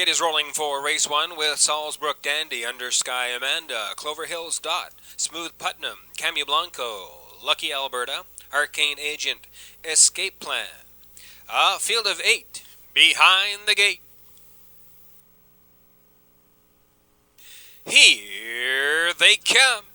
Gate is rolling for race 1 with Salzbrook Dandy, Under Sky Amanda, Clover Hills Dot, Smooth Putnam, Cammy Blanco, Lucky Alberta, Arcane Agent, Escape Plan. A field of 8 behind the gate. Here they come.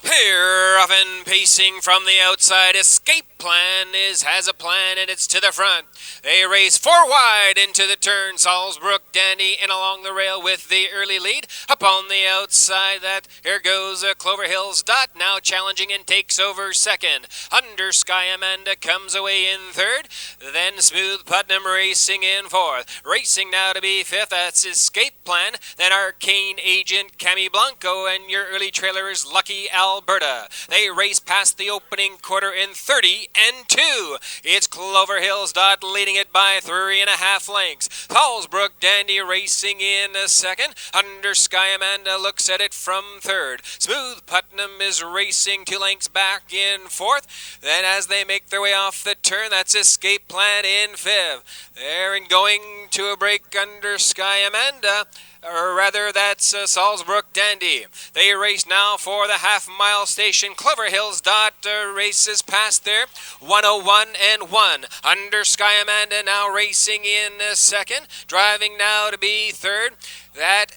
Here, often pacing from the outside, Escape Plan has a plan, and it's to the front. They race 4 wide into the turn. Salzbrook Dandy in along the rail with the early lead. Up on the outside, here goes Clover Hills Dot, now challenging and takes over second. Under Sky Amanda comes away in third. Then Smooth Putnam racing in fourth. Racing now to be fifth, that's Escape Plan. Then Arcane Agent, Cammy Blanco, and your early trailer is Lucky Alberta. They race past the opening quarter in 30 and 2. It's Clover Hills Dot leading it by 3.5 lengths. Salzbrook Dandy racing in second. Under Sky Amanda looks at it from third. Smooth Putnam is racing 2 lengths back in fourth. Then as they make their way off the turn, that's Escape Plan in fifth. They're going to a break. Under Sky Amanda, or rather, that's Salzbrook Dandy. They race now for the half-mile station. Clover Hills Dot races past there, 101 and 1. Under Sky Amanda now racing in second. Driving now to be third. That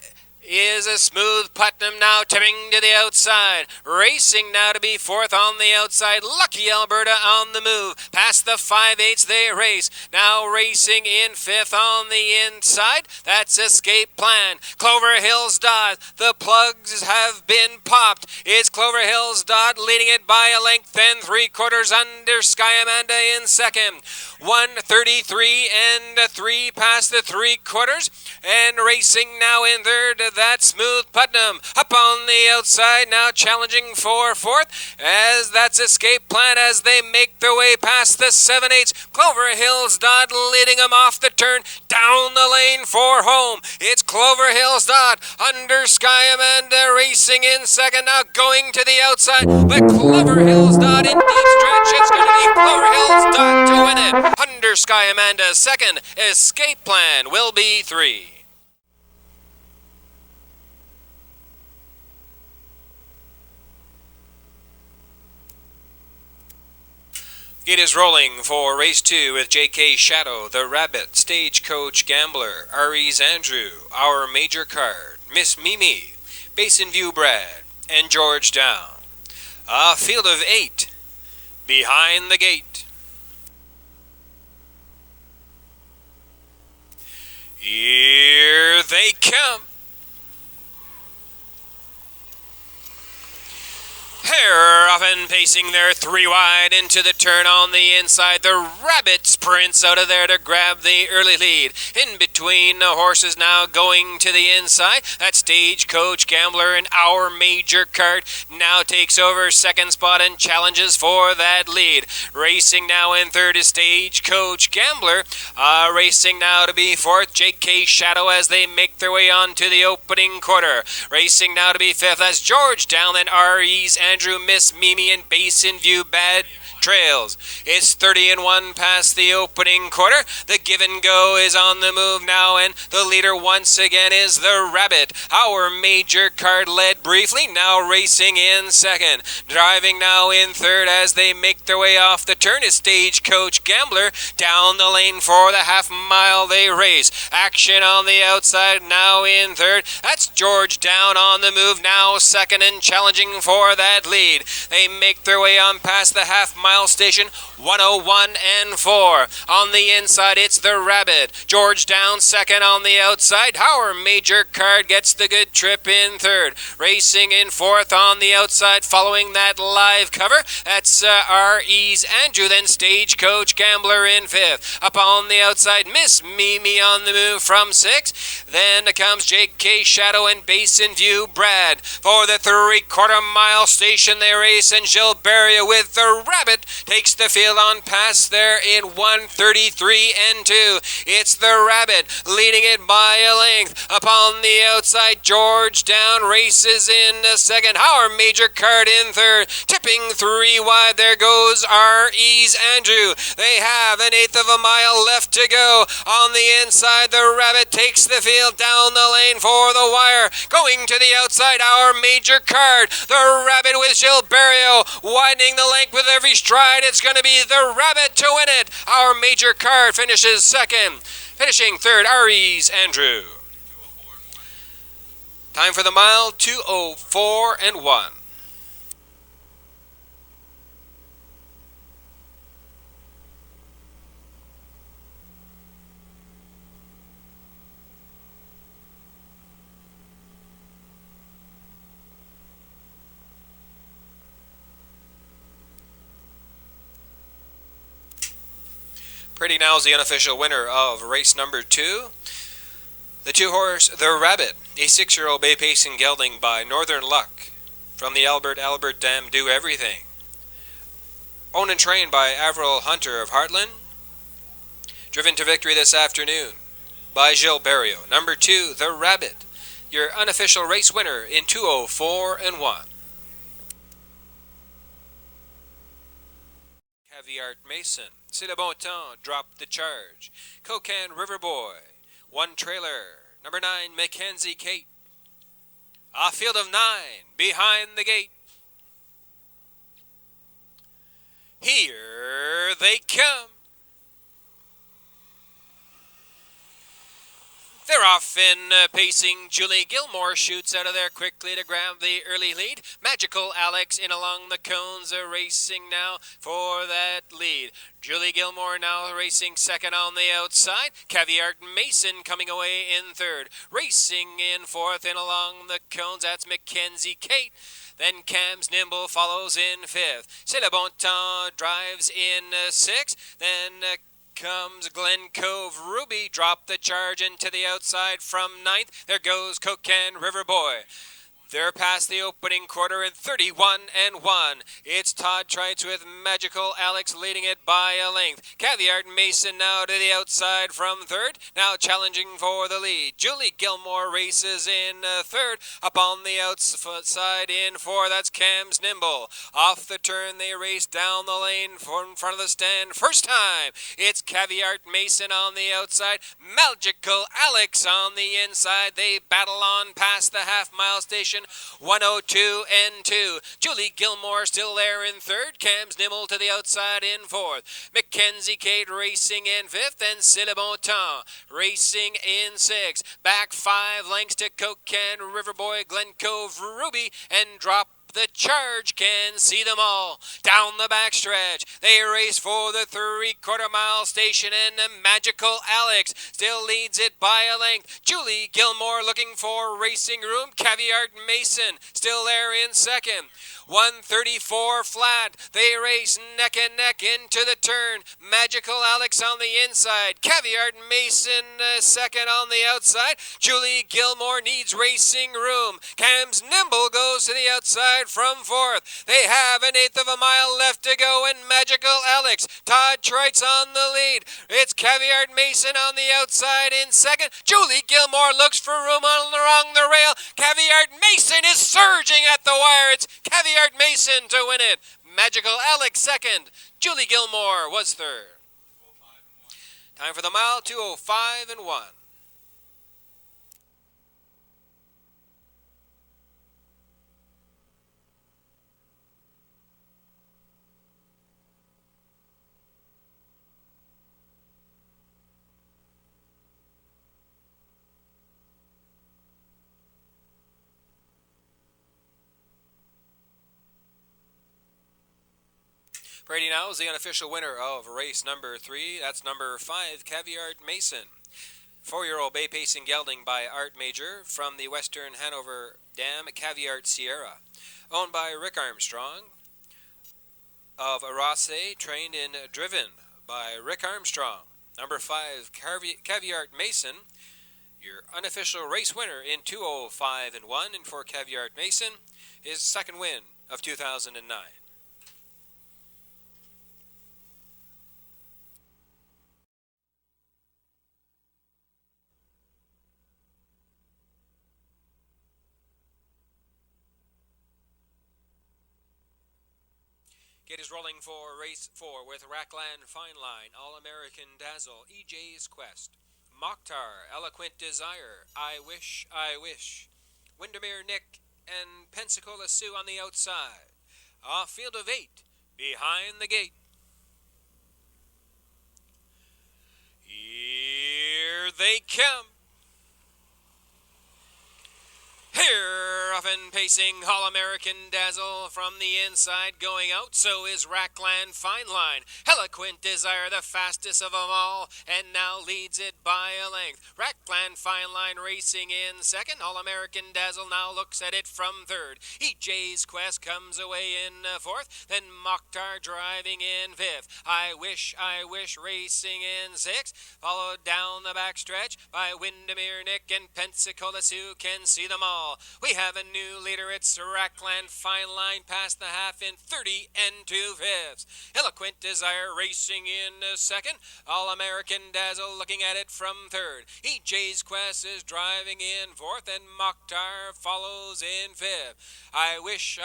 is a Smooth Putnam now tipping to the outside. Racing now to be fourth on the outside. Lucky Alberta on the move. Past the 5/8 they race. Now racing in fifth on the inside. That's Escape Plan. Clover Hills Dot. The plugs have been popped. It's Clover Hills Dot leading it by a length and 3/4. Under Sky Amanda in second. 1:33 and 3 past the 3/4. And racing now in third, that's Smooth Putnam. Up on the outside, now challenging for fourth, as that's Escape Plan as they make their way past the 7/8. Clover Hills Dot leading them off the turn, down the lane for home. It's Clover Hills Dot. Under Sky Amanda racing in second, now going to the outside. But Clover Hills Dot in deep stretch. It's going to be Clover Hills Dot to win it. Under Sky Amanda second. Escape Plan will be 3. It is rolling for race 2 with J.K. Shadow, The Rabbit, Stagecoach Gambler, Aries Andrew, Our Major Card, Miss Mimi, Basin View Brad, and George Down. A field of 8 behind the gate. Here they come. They're often pacing their 3 wide into the turn on the inside. The Rabbit sprints out of there to grab the early lead. In between the horses now going to the inside. That Stagecoach Gambler and Our Major Card now takes over second spot and challenges for that lead. Racing now in third is Stagecoach Gambler. Racing now to be fourth, J.K. Shadow as they make their way on to the opening quarter. Racing now to be fifth, that's George Down and Aries Andrew, Miss Mimi, and Basin View Bad Trails. It's 30 and 1 past the opening quarter. The Give and Go is on the move now, and the leader once again is the Rabbit. Our Major Card led briefly, now racing in second. Driving now in third as they make their way off the turn is Stagecoach Gambler. Down the lane for the half mile they race. Action on the outside now in third. That's George Down on the move now second and challenging for that lead. They make their way on past the half mile station, 101 and 4. On the inside, it's the Rabbit. George Down second on the outside. Our Major Card gets the good trip in third. Racing in fourth on the outside, following that live cover. That's R.E.'s Andrew, then Stagecoach Gambler in fifth. Up on the outside, Miss Mimi on the move from sixth. Then comes J.K. Shadow and Basin View Brad. For the 3/4 mile station, they race, and Gilberia with the Rabbit Rabbit takes the field on pass there in 1:33 and 2. It's the Rabbit leading it by a length. Upon the outside, George Down races in second. Our Major Card in third. Tipping 3 wide, there goes R.E.'s Andrew. They have an eighth of a mile left to go. On the inside, the Rabbit takes the field down the lane for the wire. Going to the outside, Our Major Card. The Rabbit with Gilberto widening the length with every stride. It's going to be the Rabbit to win it. Our Major Card finishes second. Finishing third, R.E.'s Andrew. Time for the mile, 2:04 and 1. Pretty Now is the unofficial winner of race number 2. The 2-horse, The Rabbit, a 6-year-old bay pacing gelding by Northern Luck from the Albert Dam Do Everything. Owned and trained by Avril Hunter of Heartland. Driven to victory this afternoon by Gilberto. Number 2, The Rabbit, your unofficial race winner in 2:04 and 1. Caviar Mason, C'est le bon temps, dropped the charge. Cocan River Boy, 1 trailer. Number 9, Mackenzie Kate. A field of 9 behind the gate. Here they come. They're off in pacing. Julie Gilmore shoots out of there quickly to grab the early lead. Magical Alex in along the cones are racing now for that lead. Julie Gilmore now racing second on the outside. Caviar Mason coming away in third. Racing in fourth and along the cones, that's Mackenzie Kate. Then Cam's Nimble follows in fifth. C'est le bon temps drives in sixth. Then comes Glen Cove Ruby, drop the charge into the outside from ninth. There goes Cocan River Boy. They're past the opening quarter in 31 and 1. It's Todd Trites with Magical Alex leading it by a length. Caviar Mason now to the outside from third. Now challenging for the lead. Julie Gilmore races in third. Up on the outside in four, that's Cam's Nimble. Off the turn they race down the lane in front of the stand. First time, it's Caviar Mason on the outside. Magical Alex on the inside. They battle on past the half-mile station. 1:02 and 2. Julie Gilmore still there in third. Cam's Nimble to the outside in fourth. Mackenzie Kate racing in fifth. And C'est le bon temps racing in sixth. Back 5 lengths to Cocan Riverboy, Glen Cove Ruby, and drop the charge. Can see them all down the backstretch. They race for the 3/4 mile station, and Magical Alex still leads it by a length. Julie Gilmore looking for racing room. Caviar Mason still there in second. 1:34 flat. They race neck and neck into the turn. Magical Alex on the inside. Caviar Mason second on the outside. Julie Gilmore needs racing room. Cam's Nimble goes to the outside from fourth. They have an eighth of a mile left to go, and Magical Alex. Todd Trites on the lead. It's Caviar Mason on the outside in second. Julie Gilmore looks for room along the rail. Caviar Mason is surging at the wire. It's Caviar Mason to win it. Magical Alex second. Julie Gilmore was third. Time for the mile, 2:05 and 1. Brady now is the unofficial winner of race number 3. That's number 5, Caviar Mason. 4-year-old bay pacing gelding by Art Major from the Western Hanover Dam, Caviar Sierra. Owned by Rick Armstrong of Raceway, trained and driven by Rick Armstrong. Number 5, Caviar Mason, your unofficial race winner in 2:05 and 1. And for Caviar Mason, his second win of 2009. Gate is rolling for race 4 with Rackland Fine Line, All-American Dazzle, EJ's Quest, Mokhtar, Eloquent Desire, I Wish, I Wish, Windermere Nick, and Pensacola Sue on the outside. Off field of 8, behind the gate. Here they come. Here, often pacing, All-American Dazzle from the inside going out. So is Rackland Fine Line. Eloquent Desire, the fastest of them all, and now leads it by a length. Rackland Fine Line racing in second. All-American Dazzle now looks at it from third. EJ's Quest comes away in fourth. Then Mokhtar driving in fifth. I Wish racing in sixth. Followed down the backstretch by Windermere Nick, and Pensacola Sue can see them all. We have a new leader. It's Rackland Fine Line past the half in 30 2/5. Eloquent Desire racing in second. All-American Dazzle looking at it from third. EJ's Quest is driving in fourth, and Mokhtar follows in fifth. I Wish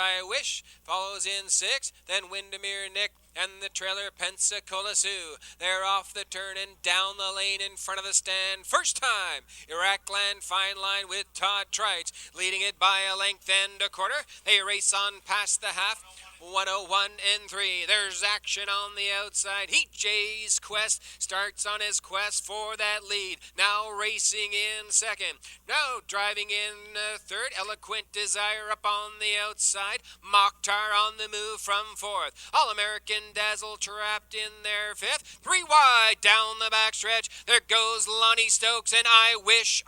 follows in sixth. Then Windermere Nick and the trailer Pensacola Sue. They're off the turn and down the lane in front of the stand. First time, Rackland Fine Line with Todd Trites leading it by a length and a quarter. They race on past the half. 101 3. There's action on the outside. EJ's Quest starts on his quest for that lead. Now racing in second. Now driving in third. Eloquent Desire up on the outside. Mokhtar on the move from fourth. All-American Dazzle trapped in their fifth. 3 wide down the backstretch. There goes Lonnie Stokes, and I Wish.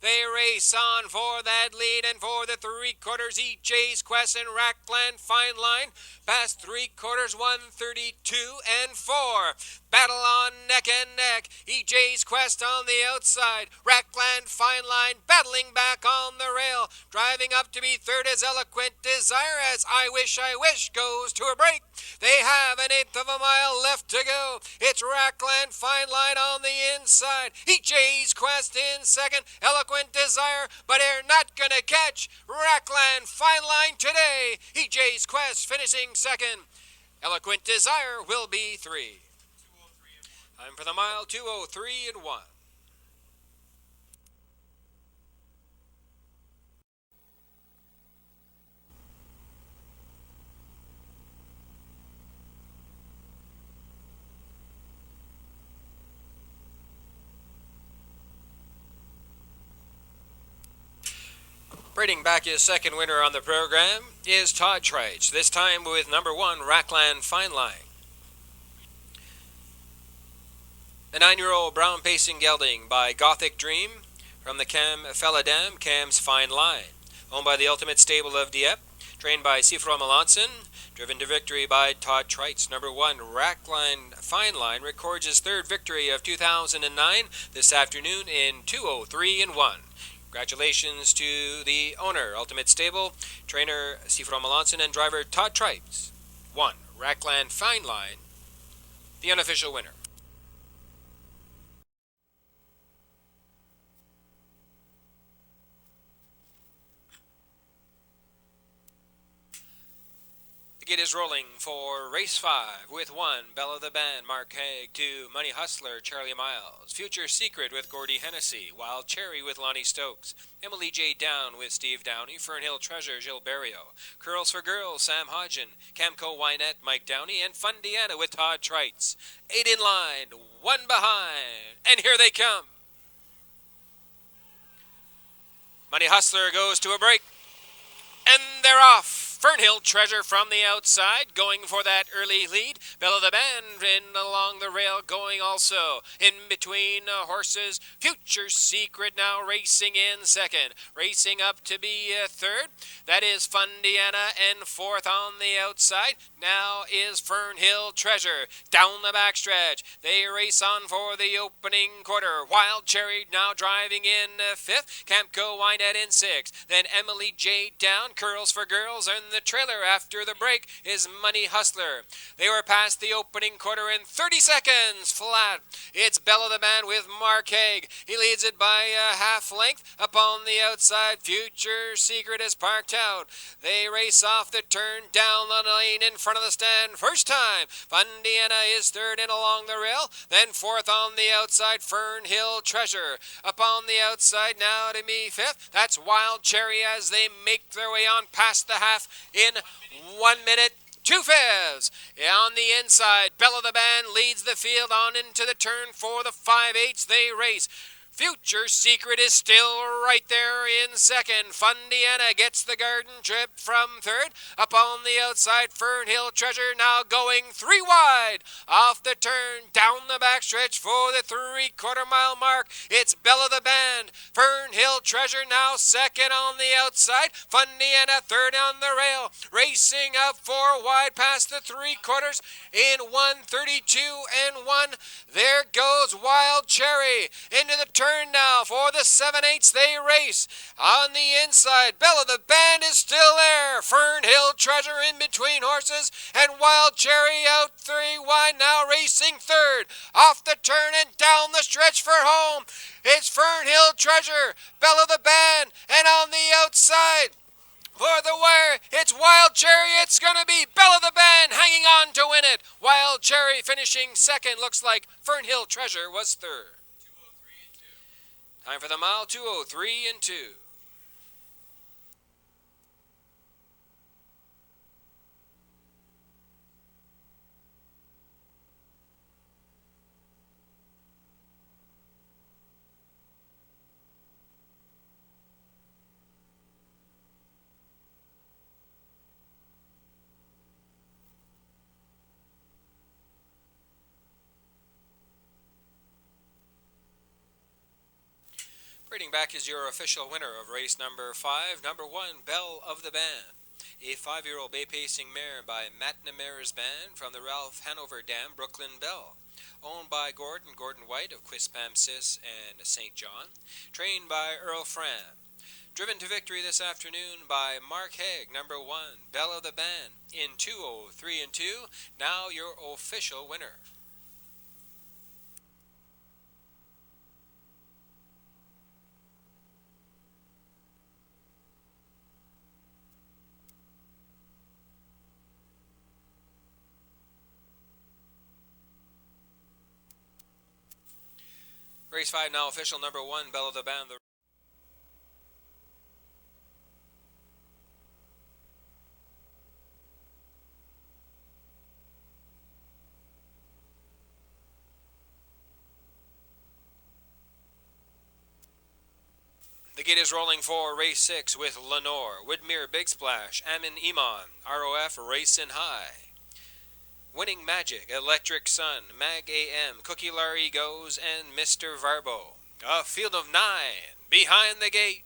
They race on for that lead, and for the 3/4, EJ's Quest and Rackland Fine Line past 3/4, 132 4. Battle on neck and neck. EJ's Quest on the outside. Rackland Fine Line battling back on the rail. Driving up to be third is Eloquent Desire as I Wish goes to a break. They have 1/8 of a mile left to go. It's Rackland Fine Line on the inside. EJ's Quest in second. Eloquent Desire, but they're not going to catch Rackland Fine Line today. EJ's Quest finishing second. Eloquent Desire will be 3. Time for the mile, 2:03 1. Braiding back his second winner on the program is Todd Trites, this time with number 1, Rackland Fine Line. The 9-year-old brown pacing gelding by Gothic Dream from the Cam Felladam, Cam's Fine Line. Owned by the Ultimate Stable of Dieppe, trained by Sifro Melanson, driven to victory by Todd Trites. Number 1, Rackland Fine Line records his 3rd victory of 2009 this afternoon in 2:03 1. Congratulations to the owner, Ultimate Stable, trainer Sifro Melanson, and driver Todd Trites. 1, Rackland Fine Line, the unofficial winner. The gate is rolling for race 5 with 1, Belle of the Band, Mark Haig, 2, Money Hustler, Charlie Miles, Future Secret with Gordy Hennessy, Wild Cherry with Lonnie Stokes, Emily J. Down with Steve Downey, Fernhill Treasure, Gilles Barrio, Curls for Girls, Sam Hodgen, Camco Wynette, Mike Downey, and Fundiana with Todd Trites. 8 in line, 1 behind, and here they come. Money Hustler goes to a break, and they're off. Fernhill Treasure from the outside, going for that early lead. Belle of the Band in along the rail, going also. In between horses, Future Secret now racing in second. Racing up to be third. That is Fundiana, and fourth on the outside. Now is Fernhill Treasure. Down the backstretch, they race on for the opening quarter. Wild Cherry now driving in fifth. Camco Wynette in sixth. Then Emily J. Down, Curls for Girls, and the trailer after the break is Money Hustler. They were past the opening quarter in 30 seconds flat. It's Bella the Band with Mark Haig. He leads it by a half length. Upon the outside, Future Secret is parked out. They race off the turn down the lane in front of the stand. First time, Fundiana is third in along the rail. Then fourth on the outside, Fern Hill Treasure. Upon the outside now to me fifth. That's Wild Cherry as they make their way on past the half in 1 minute. 2/5. On the inside, Bella the Band leads the field on into the turn for the 5/8. They race. Future Secret is still right there in second. Fundiana gets the garden trip from third. Up on the outside, Fern Hill Treasure now going 3 wide. Off the turn, down the backstretch for the 3/4 mile mark. It's Bella the Band. Fern Hill Treasure now second on the outside. Fundiana third on the rail. Racing up 4 wide past the 3/4 in 1:32.1. There goes Wild Cherry into the turn now for the 7/8. They race on the inside. Bella the Band is still there. Fern Hill Treasure in between horses, and Wild Cherry out 3 wide now racing third. Off the turn and down the stretch for home. It's Fern Hill Treasure, Bella the Band, and on the outside for the wire, it's Wild Cherry. It's going to be Bella the Band hanging on to win it. Wild Cherry finishing second. Looks like Fern Hill Treasure was third. Time for the mile, 2:03.2. Reading back is your official winner of race number 5, number 1, Belle of the Band. A 5-year-old bay pacing mare by McNamara's Band from the Ralph Hanover Dam, Brooklyn Belle. Owned by Gordon White of Quispamsis and St. John. Trained by Earl Fram. Driven to victory this afternoon by Mark Haig, number 1, Belle of the Band, in 2:03.2. Now your official winner. Race 5 now official, number 1, Belle of the Band. The gate is rolling for race 6 with Lenore, Widmere Big Splash, Amin Iman, ROF Racin' High. Winning Magic, Electric Sun, Mag AM, Cookie Larry Goes, and Mr. Varbo. A field of 9 behind the gate.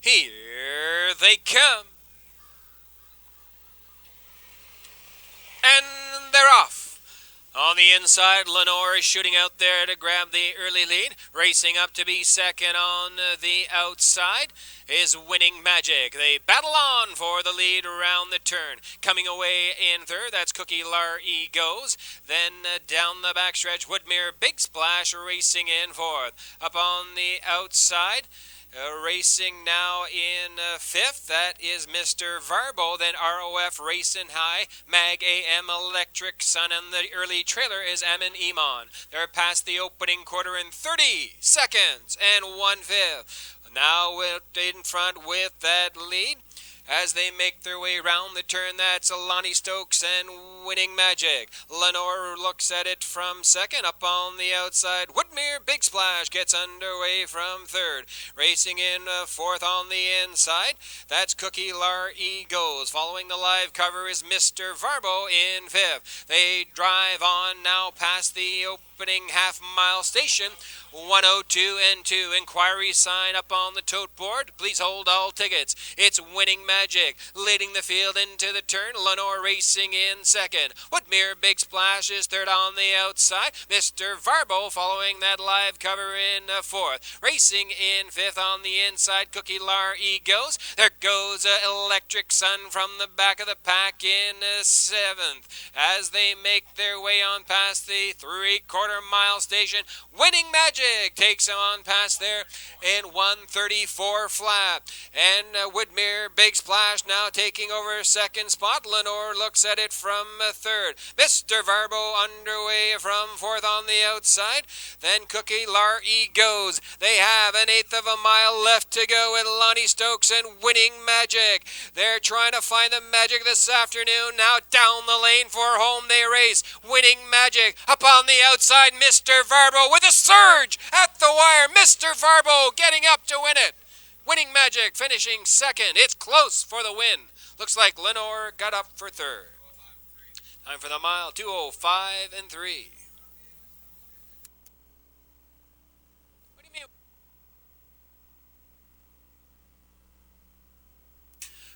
Here they come. And they're off. On the inside, Lenore is shooting out there to grab the early lead. Racing up to be second on the outside is Winning Magic. They battle on for the lead around the turn. Coming away in third, that's Cookie Larry Goes. Then down the backstretch, Woodmere Big Splash racing in fourth. Up on the outside, racing now in fifth, that is Mr. Varbo. Then ROF Racing High, Mag AM Electric Sun, and the early trailer is Amin Iman. They're past the opening quarter in 30 seconds and 1/5. Now in front with that lead. As they make their way round the turn, that's Lonnie Stokes and Winning Magic. Lenore looks at it from second. Up on the outside, Woodmere Big Splash gets underway from third. Racing in fourth on the inside, that's Cookie Larry Goes. Following the live cover is Mr. Varbo in fifth. They drive on now past the opening half-mile station. 102 and 2. Inquiry sign up on the tote board. Please hold all tickets. It's Winning Magic Magic leading the field into the turn. Lenore racing in second. Woodmere Big Splash is third on the outside. Mr. Varbo following that live cover in fourth. Racing in fifth on the inside. Cookie Lar E goes. There goes Electric Sun from the back of the pack in seventh. As they make their way on past the 3/4 mile station, Winning Magic takes them on past there in 1:34 flat. And Woodmere Big Splash now taking over second spot. Lenore looks at it from third. Mr. Varbo underway from fourth on the outside. Then Cookie Lar E goes. They have an eighth of a mile left to go with Lonnie Stokes and Winning Magic. They're trying to find the magic this afternoon. Now down the lane for home they race. Winning Magic up on the outside. Mr. Varbo with a surge at the wire. Mr. Varbo getting up to win it. Winning Magic finishing second. It's close for the win. Looks like Lenore got up for third. Time for the mile, 2:05 and 3. What do you mean?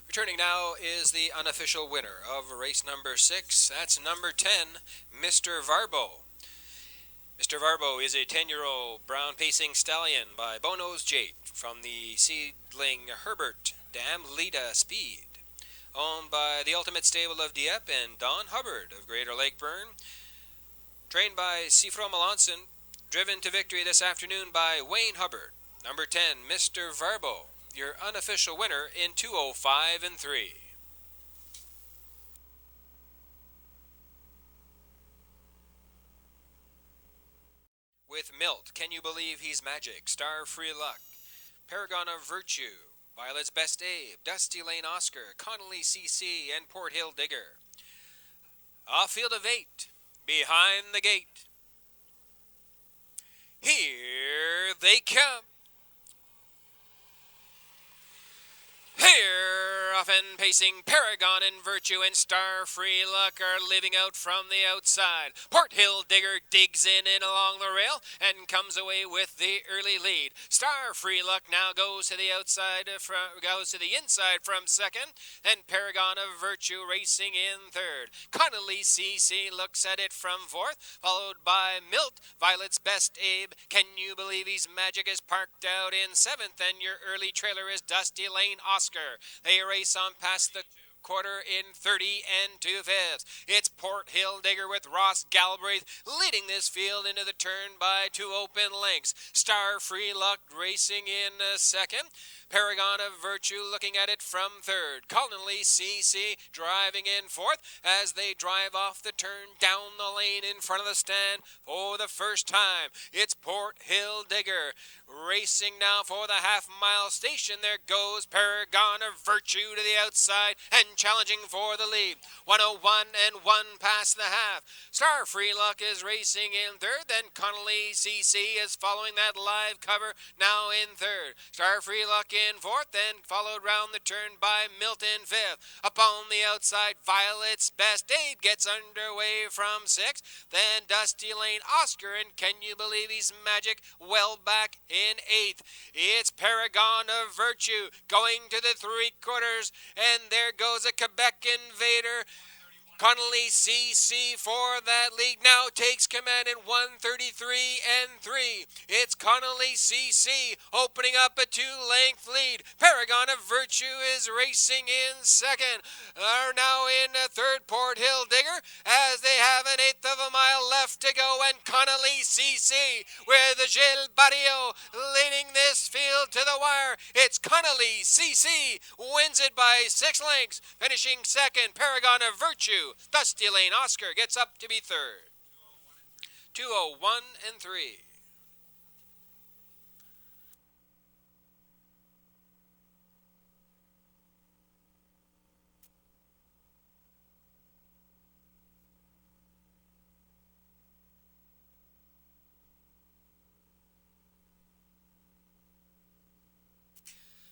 Returning now is the unofficial winner of race number 6. That's number 10, Mr. Varbo. Mr. Varbo is a 10-year-old brown pacing stallion by Bono's Jade from the seedling Herbert Dam Lita Speed, owned by the Ultimate Stable of Dieppe and Don Hubbard of Greater Lakeburn, trained by Sifro Melanson, driven to victory this afternoon by Wayne Hubbard. Number 10, Mr. Varbo, your unofficial winner in 2:05 and 3. With Milt, Can You Believe He's Magic, Star Free Luck, Paragon of Virtue, Violet's Best Abe, Dusty Lane Oscar, Connolly CC, and Port Hill Digger. Off field of 8, behind the gate. Here they come. Here, often pacing, Paragon and Virtue and Star Free Luck are living out from the outside. Port Hill Digger digs in and along the rail and comes away with the early lead. Star Free Luck now goes to the outside, goes to the inside from second. Then Paragon of Virtue racing in third. Connolly CC looks at it from fourth, followed by Milt, Violet's Best Abe, Can You Believe He's Magic is parked out in seventh, and your early trailer is Dusty Lane Oscar. They race on past the quarter in 30 2/5. It's Port Hill Digger with Ross Galbraith leading this field into the turn by 2 open lengths. Star Free Luck racing in second. Paragon of Virtue looking at it from third. Connolly CC driving in fourth as they drive off the turn down the lane in front of the stand for the first time. It's Port Hill Digger racing now for the half-mile station. There goes Paragon of Virtue to the outside and challenging for the lead. 101 and 1 past the half. Star Free Luck is racing in third. Then Connolly CC is following that live cover now in third. Star Free Luck in fourth, then followed round the turn by Milton fifth. Upon the outside, Violet's Best Abe gets underway from sixth. Then Dusty Lane Oscar and Can You Believe He's Magic well back in eighth. It's Paragon of Virtue going to the 3/4, and there goes a Quebec Invader. Connolly CC for that lead now takes command in 1:33 and 3. It's Connolly CC opening up a 2-length lead. Paragon of Virtue is racing in second. Are now in third, Port Hill Digger, as they have an eighth of a mile left to go, and Connolly CC with Gilles Barrio leading this field to the wire. It's Connolly CC wins it by 6 lengths, finishing second. Paragon of Virtue. Dusty Lane Oscar gets up to be third. 2:01 and 3.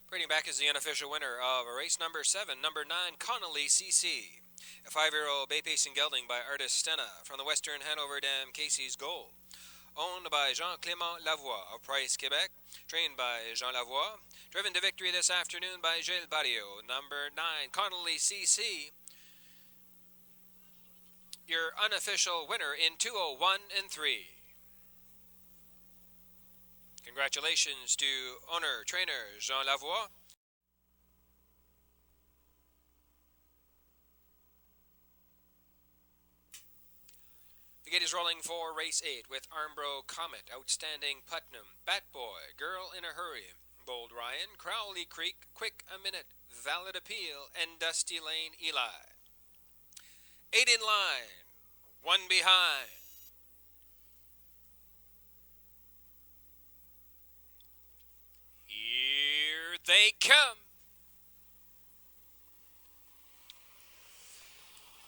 Bringing back is the unofficial winner of race number 7, number 9, Connolly CC. A 5-year-old bay pacing gelding by Artist Stena from the Western Hanover Dam Casey's Gold, owned by Jean-Clément Lavoie of Price, Quebec, trained by Jean Lavoie, driven to victory this afternoon by Gilles Barrio. Number 9, Connolly CC, your unofficial winner in 201 and 3. Congratulations to owner, trainer Jean Lavoie. The gate is rolling for race 8 with Armbro Comet, Outstanding Putnam, Bat Boy, Girl in a Hurry, Bold Ryan, Crowley Creek, Quick a Minute, Valid Appeal, and Dusty Lane Eli. 8 in line, 1 behind. Here they come.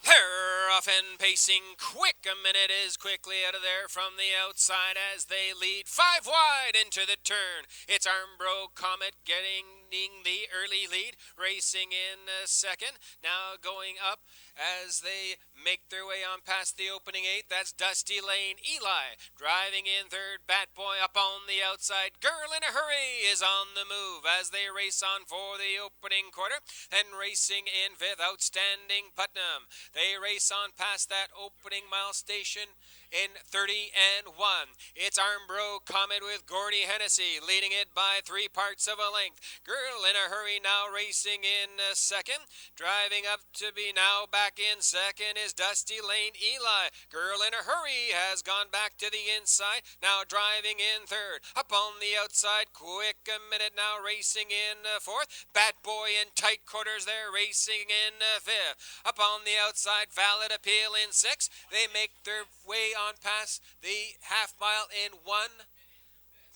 They're off and pacing quick. A Minute is quickly out of there from the outside as they lead 5 wide into the turn. It's Armbro Comet getting the early lead, racing in second. Now going up as they make their way on past the opening 8. That's Dusty Lane Eli. Driving in third, Bat Boy up on the outside. Girl in a Hurry is on the move as they race on for the opening quarter. Then racing in fifth, Outstanding Putnam. They race on past that opening mile station in 30 and 1. It's Armbro Comet with Gordy Hennessy leading it by 3 parts of a length. Girl in a Hurry now racing in second. Driving up to be now back in second is Dusty Lane Eli. Girl in a Hurry has gone back to the inside, now driving in third. Up on the outside, Quick a Minute now racing in fourth. Bat Boy in tight quarters there racing in fifth. Up on the outside, Valid Appeal in sixth. They make their way on past the half mile in 1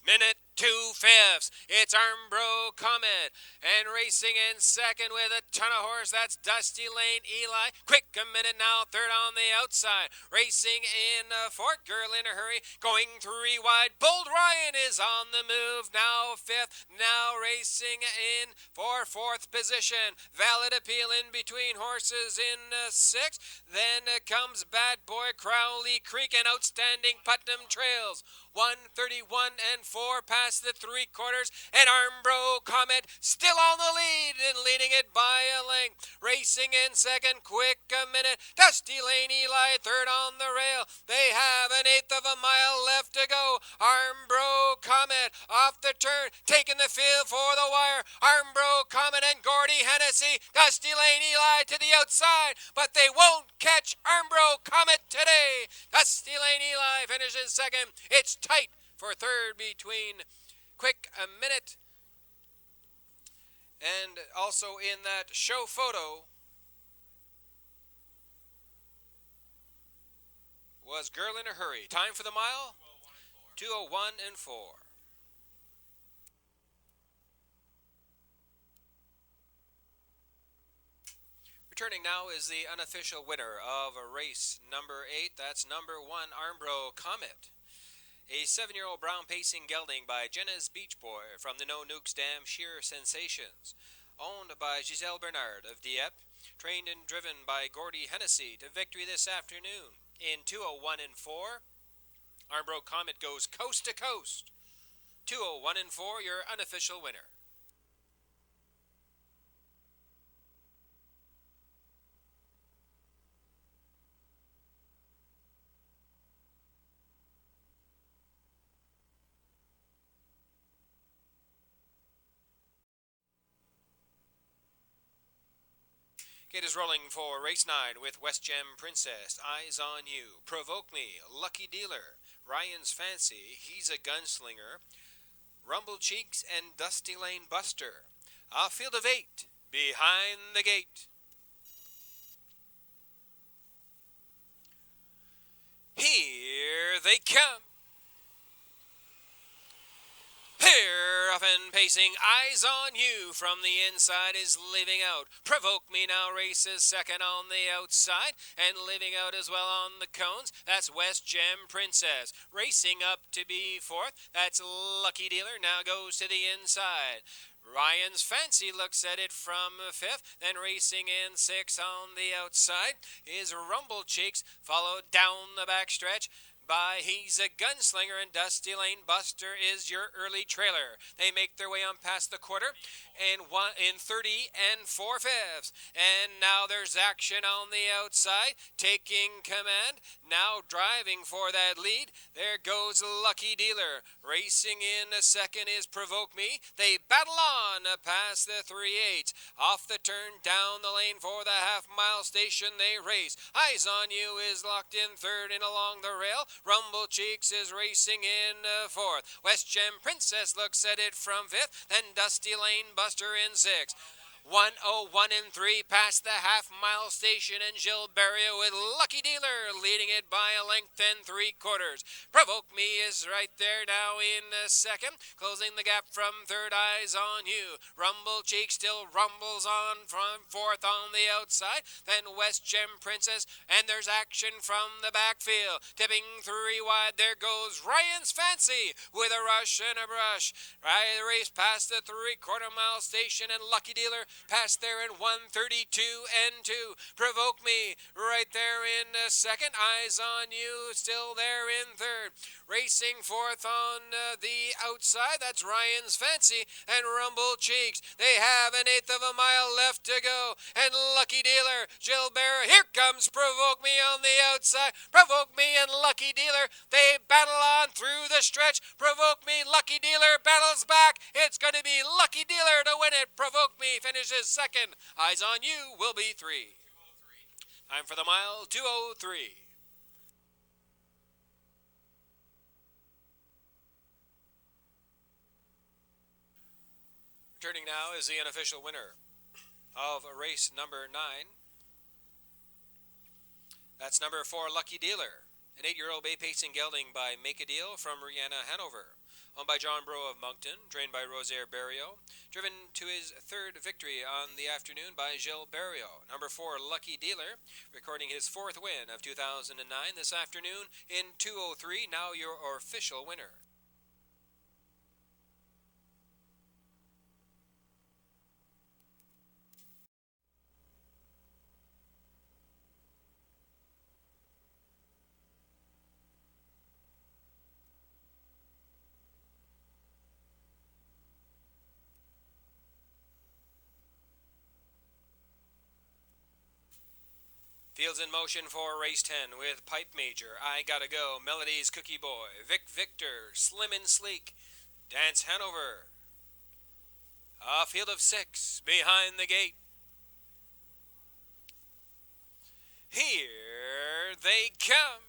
minute 2/5. It's Armbro Comet. And racing in second with a ton of horse, that's Dusty Lane Eli. Quick a Minute now third on the outside. Racing in fourth, Girl in a Hurry. Going 3 wide. Bold Ryan is on the move. Now fifth. Now racing in for fourth position. Valid Appeal in between horses in sixth. Then comes Bad Boy, Crowley Creek, and Outstanding Putnam trails. 1:31 and 4 past the 3/4, and Armbro Comet still on the lead and leading it by a length. Racing in second, Quick a Minute. Dusty Lane Eli third on the rail. They have an 1/8 of a mile left to go. Armbro Comet off the turn, taking the field for the wire. Armbro Comet and Gordy Hennessy. Dusty Lane Eli to the outside, but they won't catch Armbro Comet today. Dusty Lane Eli finishes second. It's tight for third between Quick a Minute and also in that show photo was Girl in a Hurry. Time for the mile? 2:01 and 4. Returning now is the unofficial winner of race number 8. That's number 1, Armbro Comet. A 7-year-old brown pacing gelding by Jenna's Beach Boy from the No Nukes Dam Sheer Sensations. Owned by Giselle Bernard of Dieppe. Trained and driven by Gordy Hennessy to victory this afternoon. In 2:01 and 4, Armbro Comet goes coast to coast. 2:01 and 4, your unofficial winner. It is rolling for race 9 with West Gem Princess, Eyes on You, Provoke Me, Lucky Dealer, Ryan's Fancy, He's a Gunslinger, Rumble Cheeks, and Dusty Lane Buster. A field of 8 behind the gate. Here they come. Here, off and pacing, Eyes on You from the inside is leaving out. Provoke Me now races second on the outside and leaving out as well on the cones. That's West Gem Princess. Racing up to be fourth. That's Lucky Dealer. Now goes to the inside. Ryan's Fancy looks at it from fifth, then racing in sixth on the outside is Rumble Cheeks, followed down the backstretch by He's a Gunslinger, and Dusty Lane Buster is your early trailer. They make their way on past the quarter in 30 and 4/5. And now there's action on the outside, taking command. Now driving for that lead. There goes Lucky Dealer. Racing in a second is Provoke Me. They battle on past the 3/8. Off the turn, down the lane for the half-mile station they race. Eyes on You is locked in third and along the rail. Rumble Cheeks is racing in fourth. West Gem Princess looks at it from fifth. Then Dusty Lane Buster in sixth. 101 and 3 past the half-mile station, and Gilberto with Lucky Dealer leading it by a length and 3/4. Provoke Me is right there now in second, closing the gap from third. Eyes on You. Rumble Cheek still rumbles on from fourth on the outside. Then West Gem Princess, and there's action from the backfield. Tipping 3 wide, there goes Ryan's Fancy with a rush and a brush. Right, the race past the 3/4 mile station, and Lucky Dealer past there in 132 and 2. Provoke Me right there in second. Eyes on You still there in third. Racing fourth on the outside, that's Ryan's Fancy and Rumble Cheeks. They have an eighth of a mile left to go. And Lucky Dealer, Gilbert, here comes Provoke Me on the outside. Provoke Me and Lucky Dealer, they battle on through the stretch. Provoke Me, Lucky Dealer battles back. It's going to be Lucky Dealer to win it. Provoke Me finishes second. Eyes on You will be 3. Time for the mile, 2:03. Returning now is the unofficial winner of race number 9. That's number 4, Lucky Dealer. An 8-year-old bay pacing gelding by Make a Deal from Rihanna, Hanover. Owned by John Bro of Moncton, trained by Rosaire Berriot, driven to his third victory on the afternoon by Gilles Berriot. Number 4, Lucky Dealer, recording his 4th win of 2009 this afternoon in 2:03, now your official winner. Fields in motion for race 10 with Pipe Major, I Gotta Go, Melody's Cookie Boy, Vic Victor, Slim and Sleek, Dance Hanover. A field of 6 behind the gate. Here they come.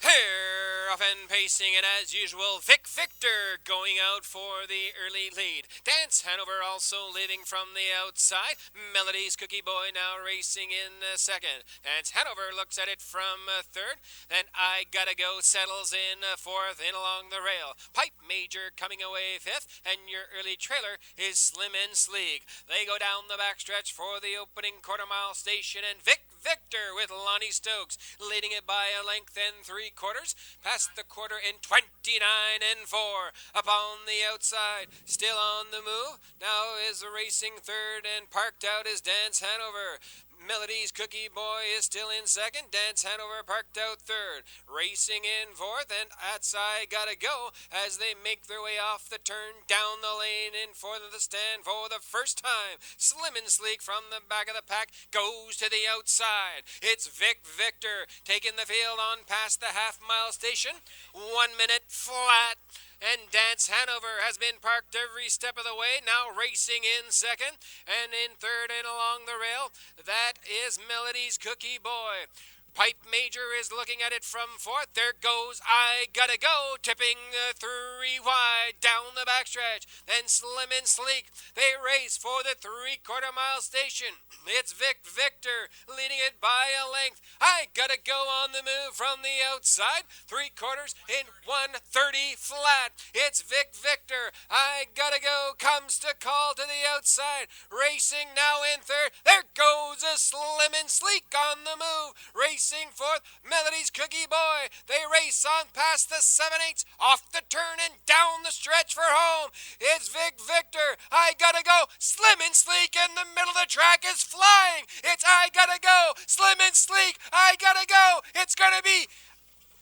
Here, off and pacing, and as usual, Vic Victor going out for the early lead. Dance Hanover also leading from the outside. Melody's Cookie Boy now racing in second. Dance Hanover looks at it from third. Then I Gotta Go settles in fourth in along the rail. Pipe Major coming away fifth, and your early trailer is Slim and Sleek. They go down the backstretch for the opening quarter-mile station, and Vic Victor with Lonnie Stokes leading it by a length and 3/4. Past the quarter in 29 and 4. Upon the outside, still on the move. Now is racing third, and parked out is Dance Hanover. Melody's Cookie Boy is still in second. Dance Hanover parked out third. Racing in fourth, and that's I Gotta Go as they make their way off the turn down the lane in for the stand for the first time. Slim and Sleek from the back of the pack goes to the outside. It's Vic Victor taking the field on past the half-mile station. 1 minute flat. And Dance Hanover has been parked every step of the way, now racing in second, and in third and along the rail, that is Melody's Cookie Boy. Pipe Major is looking at it from fourth. There goes I Gotta Go, tipping 3 wide down the backstretch. Then Slim and Sleek, they race for the 3/4 mile station. It's Vic Victor leading it by a length. I Gotta Go on the move from the outside. 3/4 in 1:30 flat. It's Vic Victor. I Gotta Go comes to call to the outside. Racing now in third. There goes a Slim and Sleek on the move. Racing racing fourth, Melody's Cookie Boy. They race on past the 7/8, off the turn and down the stretch for home. It's Vic Victor, I gotta go. Slim and Sleek in the middle of the track is flying. It's I gotta go. Slim and Sleek, I gotta go. It's gonna be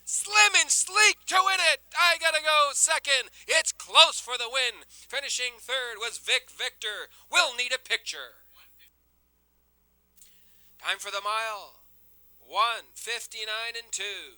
Slim and Sleek to win it. I gotta go second. It's close for the win. Finishing third was Vic Victor. We'll need a picture. Time for the mile. 1:59 and 2.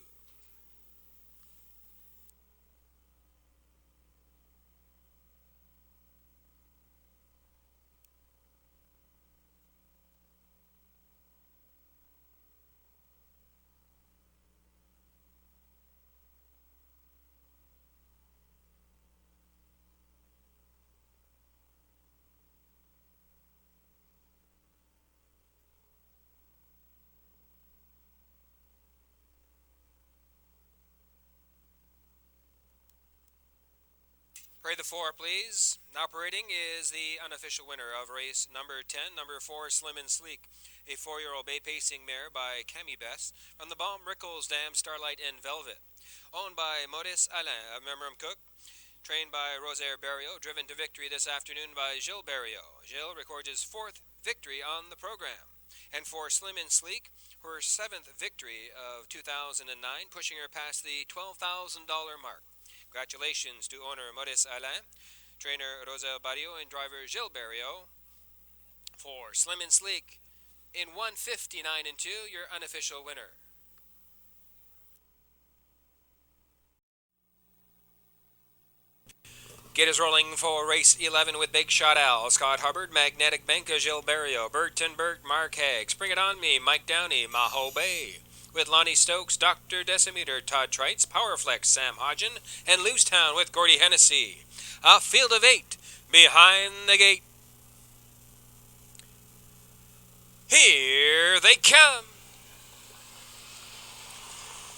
Parade the 4, please. Operating is the unofficial winner of race number 10, number 4, Slim and Sleek, a 4-year-old bay pacing mare by Cammy Bess from the Baum Rickles Dam Starlight and Velvet. Owned by Maurice Alain of Memram Cook. Trained by Rosaire Barrio, driven to victory this afternoon by Gilles Barrio. Gilles records his 4th victory on the program. And for Slim and Sleek, her 7th victory of 2009, pushing her past the $12,000 mark. Congratulations to owner Maurice Alain, trainer Rosaire Barrio, and driver Gilles Barrio. For Slim and Sleek, in 1:59 and 2, your unofficial winner. Gate is rolling for race 11 with Big Shot Al, Scott Hubbard, Magnetic Benka, Gilles Barrio, Burton Burt, Mark Haig, Spring It On Me, Mike Downey, Maho Bay. With Lonnie Stokes, Dr. Decimeter, Todd Trites, Powerflex, Sam Hodgen, and Loosetown with Gordy Hennessy. A field of 8 behind the gate. Here they come.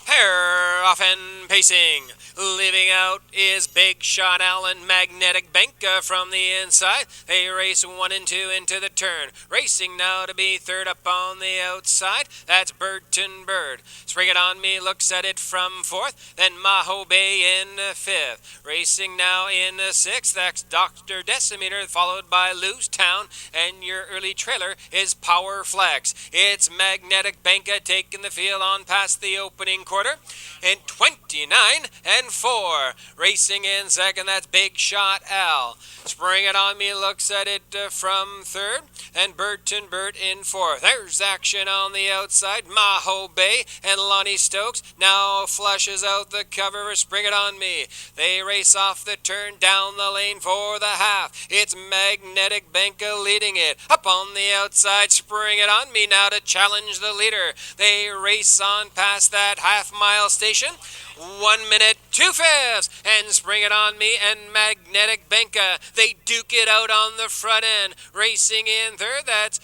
Hair off and pacing. Leaving out is Big Shot Allen, Magnetic Benka from the inside. They race 1 and 2 into the turn. Racing now to be third up on the outside. That's Burton Bird. Spring It On Me looks at it from 4th. Then Maho Bay in 5th. Racing now in 6th. That's Dr. Decimeter, followed by Loosetown. And your early trailer is Power Flex. It's Magnetic Benka taking the field on past the opening quarter. In 29 and 4. Racing in second, that's Big Shot Al. Spring It On Me looks at it from 3rd. And Burton Burt in 4th. There's action on the outside. Maho Bay and Lonnie Stokes now flushes out the cover. Spring It On Me. They race off the turn down the lane for the half. It's Magnetic Benka leading it. Up on the outside, Spring It On Me now to challenge the leader. They race on past that half-mile station. 1 minute, 2/5, and Spring It On Me and Magnetic Benka. They duke it out on the front end. Racing in third, that's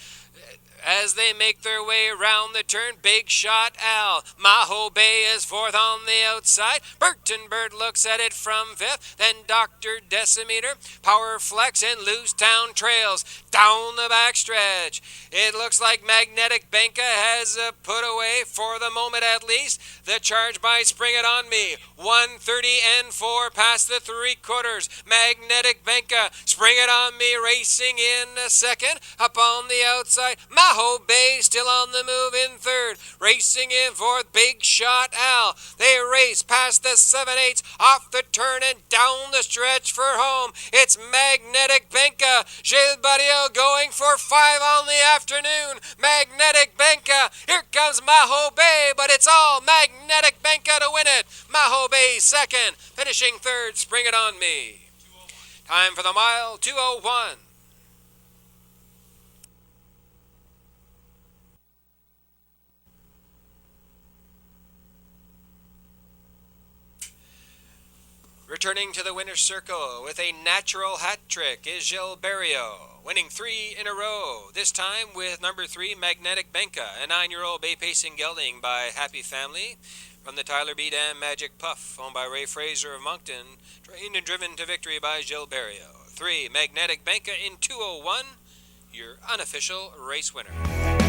as they make their way around the turn. Big Shot Al. Maho Bay is 4th on the outside. Burton Bird looks at it from 5th. Then Dr. Decimeter, Power Flex, and Loosetown trails down the backstretch. It looks like Magnetic Benka has put away, for the moment at least, the charge by Spring It On Me. 1:30 and 4 past the 3/4. Magnetic Benka, Spring It On Me racing in second. Up on the outside, Maho Bay still on the move in third. Racing in fourth, Big Shot Al. They race past the 7/8, off the turn and down the stretch for home. It's Magnetic Benka. Gilles Barrio going for 5 on the afternoon. Magnetic Benka. Here comes Maho Bay, but it's all Magnetic Benka to win it. Maho Bay second, finishing third, Spring It On Me. Time for the mile, 2:01. Returning to the winner's circle with a natural hat trick is Gilles Barrio, winning 3 in a row, this time with number 3, Magnetic Benka, a 9-year-old bay pacing gelding by Happy Family from the Tyler B. Dam Magic Puff, owned by Ray Fraser of Moncton, trained and driven to victory by Gilles Barrio. 3, Magnetic Benka in 2:01, your unofficial race winner.